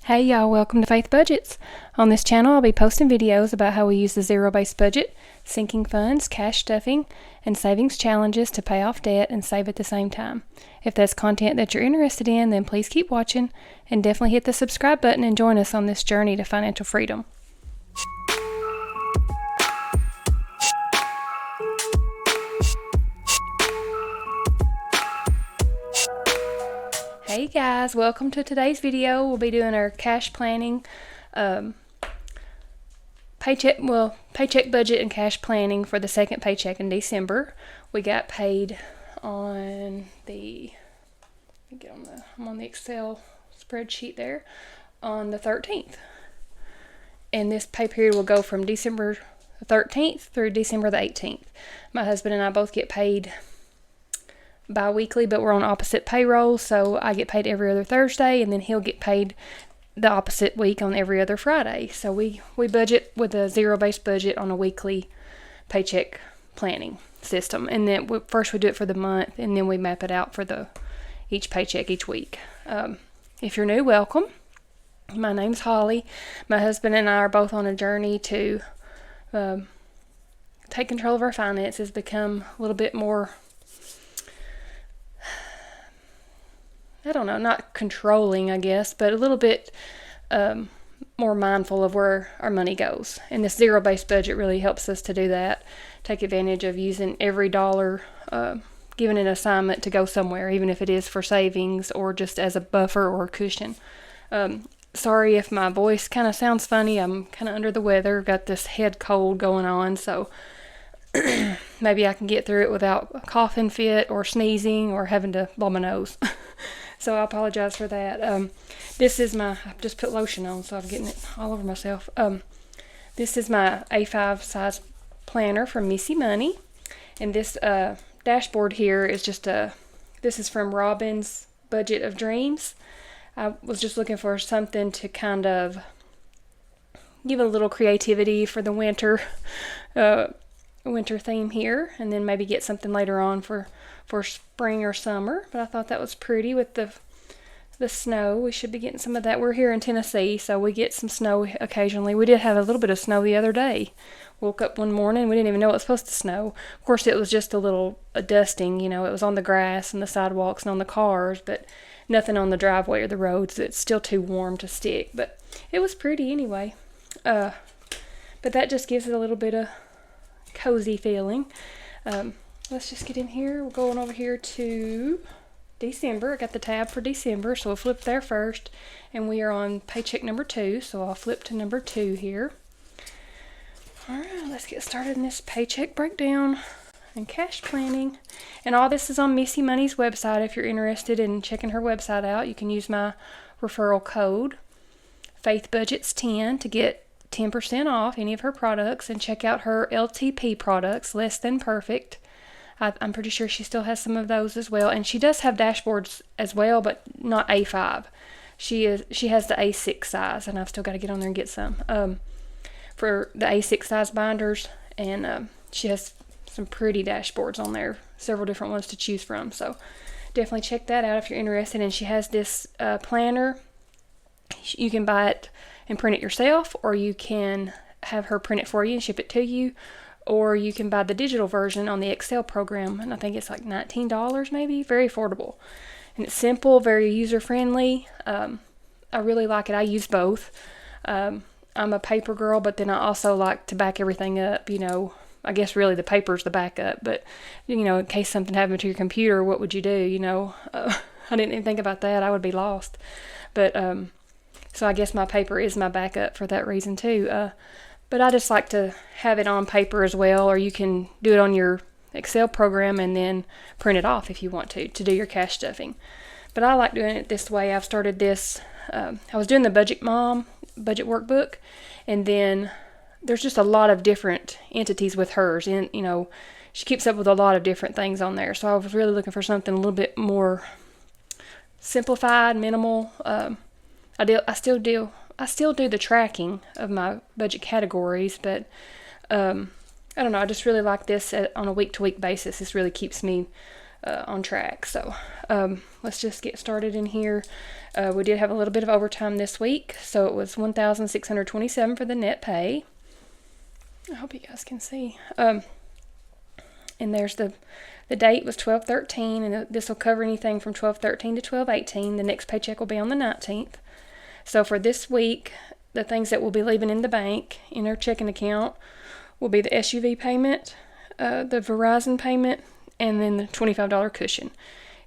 Hey y'all, welcome to Faith Budgets. On this channel, I'll be posting videos about how we use the zero-based budget, sinking funds, cash stuffing, and savings challenges to pay off debt and save at the same time. If that's content that you're interested in, then please keep watching and definitely hit the subscribe button and join us on this journey to financial freedom. Hey guys, welcome to today's video. We'll be doing our cash planning, paycheck budget and cash planning for the second paycheck in December. We got paid on I'm on the Excel spreadsheet there, on the 13th. And this pay period will go from December 13th through December the 18th. My husband and I both get paid bi-weekly, but we're on opposite payroll, so I get paid every other Thursday, and then he'll get paid the opposite week on every other Friday. So we budget with a zero-based budget on a weekly paycheck planning system, and then first we do it for the month, and then we map it out for each paycheck each week. If you're new, welcome. My name's Holly. My husband and I are both on a journey to take control of our finances, become a little bit more, not controlling, I guess, but a little bit more mindful of where our money goes. And this zero-based budget really helps us to do that, take advantage of using every dollar, given an assignment to go somewhere, even if it is for savings or just as a buffer or a cushion. Sorry if my voice kind of sounds funny. I'm kind of under the weather, got this head cold going on, so maybe I can get through it without a coughing fit or sneezing or having to blow my nose. So I apologize for that. I've just put lotion on, so I'm getting it all over myself. This is my A5 size planner from Missy Money. And this dashboard here is this is from Robin's Budget of Dreams. I was just looking for something to kind of give a little creativity for the winter theme here, and then maybe get something later on for spring or summer. But I thought that was pretty with the snow. We should be getting some of that. We're here in Tennessee, so we get some snow occasionally. We did have a little bit of snow the other day. Woke up one morning, we didn't even know it was supposed to snow. Of course, it was just a dusting, it was on the grass and the sidewalks and on the cars, but nothing on the driveway or the roads. It's still too warm to stick, but it was pretty anyway. But that just gives it a little bit of cozy feeling. Let's just get in here. We're going over here to December. I got the tab for December, so we'll flip there first, and we are on paycheck number 2, so I'll flip to number 2 here. Alright, let's get started in this paycheck breakdown and cash planning. And all this is on Missy Money's website. If you're interested in checking her website out, you can use my referral code FaithBudgets10 to get 10% off any of her products, and check out her LTP products, Less Than Perfect. I'm pretty sure she still has some of those as well, and she does have dashboards as well, but not A5. She has the A6 size, and I've still got to get on there and get some for the A6 size binders, and she has some pretty dashboards on there, several different ones to choose from. So definitely check that out if you're interested. And she has this planner. You can buy it and print it yourself, or you can have her print it for you and ship it to you, or you can buy the digital version on the Excel program, and I think it's like $19 maybe. Very affordable, and it's simple, very user-friendly. I really like it. I use both. I'm a paper girl, but then I also like to back everything up. I guess really the paper's the backup, but in case something happened to your computer, what would you do? I didn't even think about that. I would be lost. But so I guess my paper is my backup for that reason too. But I just like to have it on paper as well, or you can do it on your Excel program and then print it off if you want to do your cash stuffing. But I like doing it this way. I've started this. I was doing the Budget Mom budget workbook, and then there's just a lot of different entities with hers, and she keeps up with a lot of different things on there. So I was really looking for something a little bit more simplified, minimal. I still do the tracking of my budget categories, but I don't know. I just really like this on a week-to-week basis. This really keeps me on track. So let's just get started in here. We did have a little bit of overtime this week, so it was $1,627 for the net pay. I hope you guys can see. And there's the date was 12/13, and this will cover anything from 12/13 to 12/18. The next paycheck will be on the 19th. So for this week, the things that we'll be leaving in the bank in our checking account will be the SUV payment, the Verizon payment, and then the $25 cushion.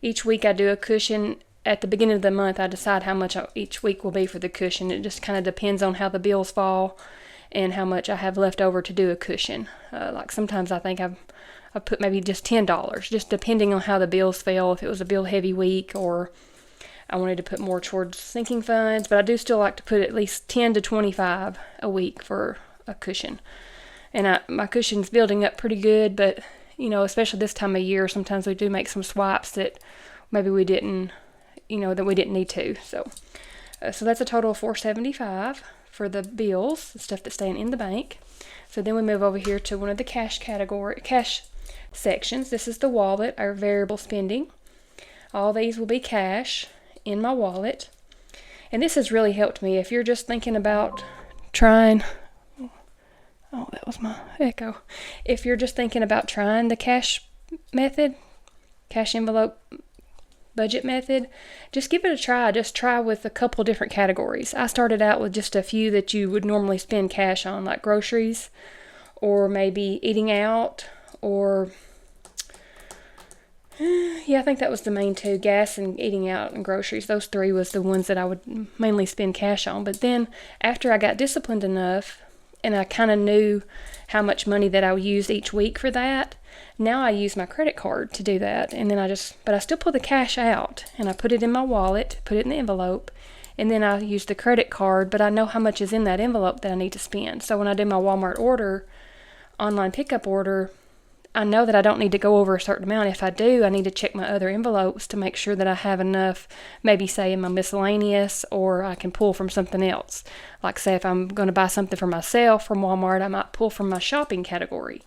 Each week I do a cushion. At the beginning of the month, I decide how much each week will be for the cushion. It just kind of depends on how the bills fall and how much I have left over to do a cushion. Like sometimes I think I've put maybe just $10, just depending on how the bills fell, if it was a bill heavy week or I wanted to put more towards sinking funds. But I do still like to put at least 10 to 25 a week for a cushion. And my cushion's building up pretty good, but especially this time of year, sometimes we do make some swipes that maybe we didn't, that we didn't need to. So that's a total of $475 for the bills, the stuff that's staying in the bank. So then we move over here to one of the cash sections. This is the wallet, our variable spending. All these will be cash in my wallet. And this has really helped me. If you're just thinking about trying, oh, that was my echo. If you're just thinking about trying the cash method, cash envelope budget method, just give it a try. Just try with a couple different categories. I started out with just a few that you would normally spend cash on, like groceries or maybe eating out or I think that was the main two, gas and eating out and groceries. Those three was the ones that I would mainly spend cash on. But then after I got disciplined enough and I kind of knew how much money that I used each week for that, now I use my credit card to do that. And then but I still pull the cash out and I put it in my wallet, put it in the envelope, and then I use the credit card, but I know how much is in that envelope that I need to spend. So when I do my Walmart online pickup order, I know that I don't need to go over a certain amount. If I do, I need to check my other envelopes to make sure that I have enough, maybe say in my miscellaneous, or I can pull from something else. Like say if I'm going to buy something for myself from Walmart, I might pull from my shopping category,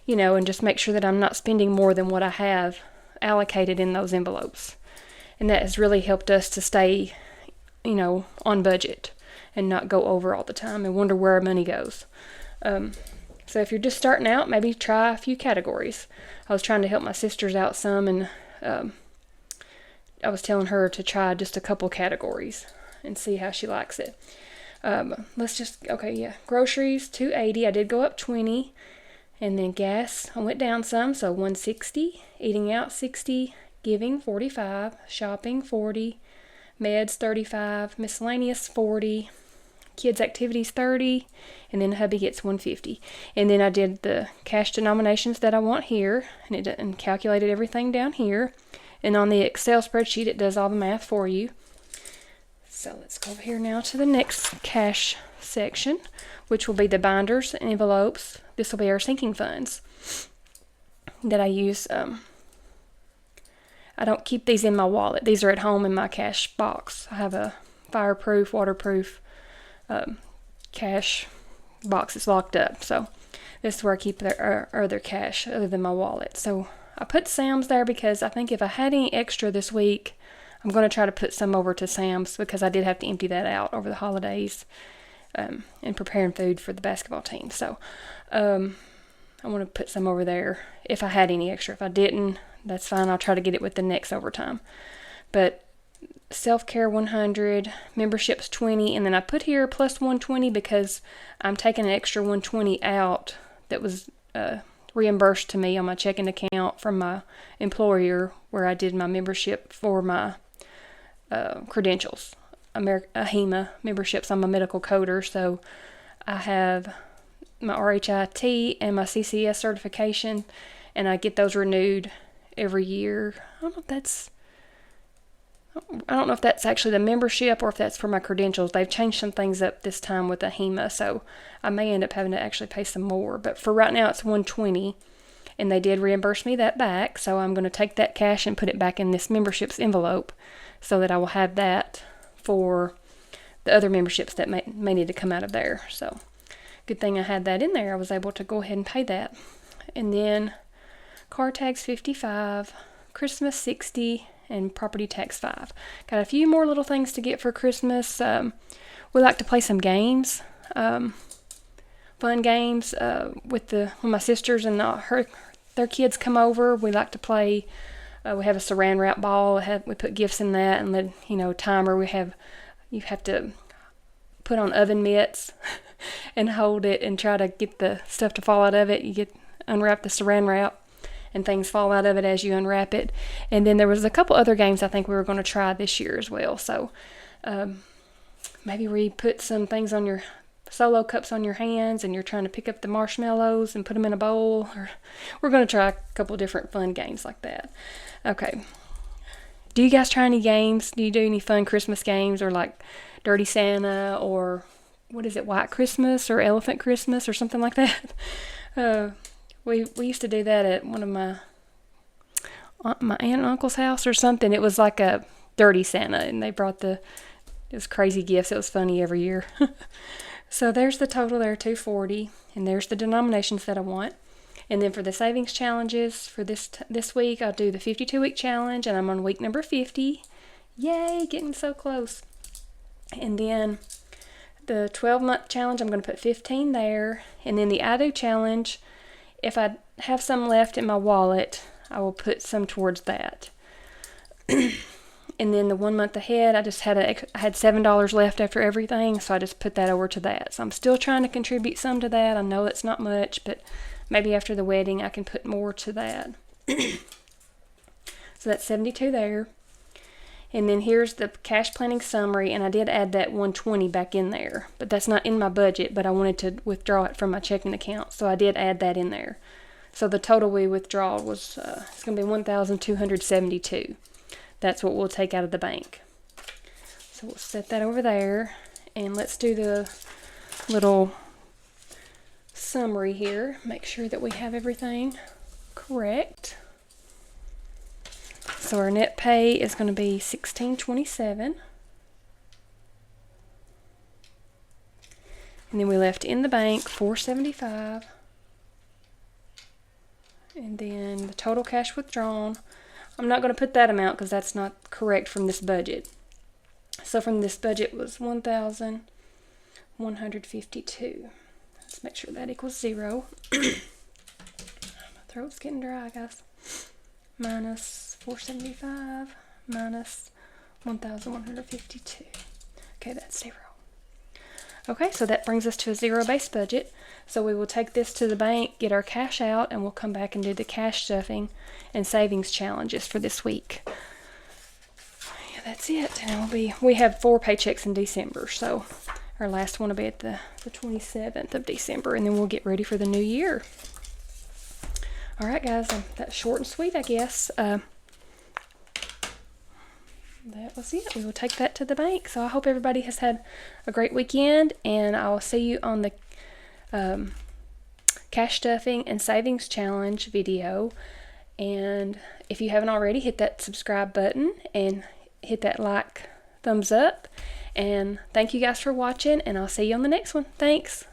and just make sure that I'm not spending more than what I have allocated in those envelopes. And that has really helped us to stay, on budget and not go over all the time and wonder where our money goes. So if you're just starting out, maybe try a few categories. I was trying to help my sisters out some, and I was telling her to try just a couple categories and see how she likes it. Groceries, $280. I did go up $20. And then gas, I went down some, so $160. Eating out, $60. Giving, $45. Shopping, $40. Meds, $35. Miscellaneous, $40. Kids activities, $30, and then hubby gets $150. And then I did the cash denominations that I want here, and calculated everything down here. And on the Excel spreadsheet, it does all the math for you. So let's go over here now to the next cash section, which will be the binders and envelopes. This will be our sinking funds that I use. I don't keep these in my wallet. These are at home in my cash box. I have a fireproof, waterproof cash box. It's locked up, so this is where I keep our other cash other than my wallet. So I put Sam's there because I think if I had any extra this week, I'm going to try to put some over to Sam's because I did have to empty that out over the holidays and preparing food for the basketball team. So I want to put some over there if I had any extra. If I didn't, that's fine. I'll try to get it with the next overtime. But self-care 100, memberships 20, and then I put here plus 120 because I'm taking an extra 120 out that was reimbursed to me on my checking account from my employer where I did my membership for my credentials, HEMA memberships. I'm a medical coder, so I have my RHIT and my CCS certification, and I get those renewed every year. I don't know if that's actually the membership or if that's for my credentials. They've changed some things up this time with the HEMA, so I may end up having to actually pay some more. But for right now, it's $120, and they did reimburse me that back, so I'm going to take that cash and put it back in this memberships envelope so that I will have that for the other memberships that may need to come out of there. So good thing I had that in there. I was able to go ahead and pay that. And then car tags $55, Christmas 60, and property tax 5. Got a few more little things to get for Christmas. We like to play some games, fun games when my sisters and their kids come over. We like to play. We have a saran wrap ball. We put gifts in that, and the timer. You have to put on oven mitts and hold it and try to get the stuff to fall out of it. You unwrap the saran wrap, and things fall out of it as you unwrap it. And then there was a couple other games I think we were going to try this year as well. So maybe we put some things on your Solo cups on your hands and you're trying to pick up the marshmallows and put them in a bowl. Or we're going to try a couple different fun games like that. Okay. Do you guys try any games? Do you do any fun Christmas games, or like Dirty Santa, or what is it, White Christmas or Elephant Christmas or something like that? We used to do that at one of my aunt and uncle's house or something. It was like a Dirty Santa, and they brought those crazy gifts. It was funny every year. So there's the total there, $240, and there's the denominations that I want. And then for the savings challenges for this week, I'll do the 52-week challenge, and I'm on week number 50. Yay, getting so close. And then the 12-month challenge, I'm going to put 15 there. And then the I Do challenge, if I have some left in my wallet, I will put some towards that. And then the 1 month ahead, I had $7 left after everything, so I just put that over to that. So I'm still trying to contribute some to that. I know it's not much, but maybe after the wedding I can put more to that. So that's 72 there. And then here's the cash planning summary, and I did add that 120 back in there, but that's not in my budget, but I wanted to withdraw it from my checking account, so I did add that in there. So the total we withdraw was it's going to be $1,272. That's what we'll take out of the bank. So we'll set that over there, and let's do the little summary here. Make sure that we have everything correct. So our net pay is going to be $1,627. And then we left in the bank $475. And then the total cash withdrawn, I'm not going to put that amount because that's not correct from this budget. So from this budget was $1,152. Let's make sure that equals 0. My throat's getting dry, guys. Minus 475 minus 1,152. Okay, that's 0. Okay, so that brings us to a zero-based budget. So we will take this to the bank, get our cash out, and we'll come back and do the cash stuffing and savings challenges for this week. Yeah, that's it. And we have 4 paychecks in December, so our last one will be at the 27th of December, and then we'll get ready for the new year. All right, guys, that's short and sweet, I guess. That was it. We will take that to the bank. So I hope everybody has had a great weekend, and I will see you on the cash stuffing and savings challenge video. And if you haven't already, hit that subscribe button and hit that thumbs up. And thank you guys for watching, and I'll see you on the next one. Thanks.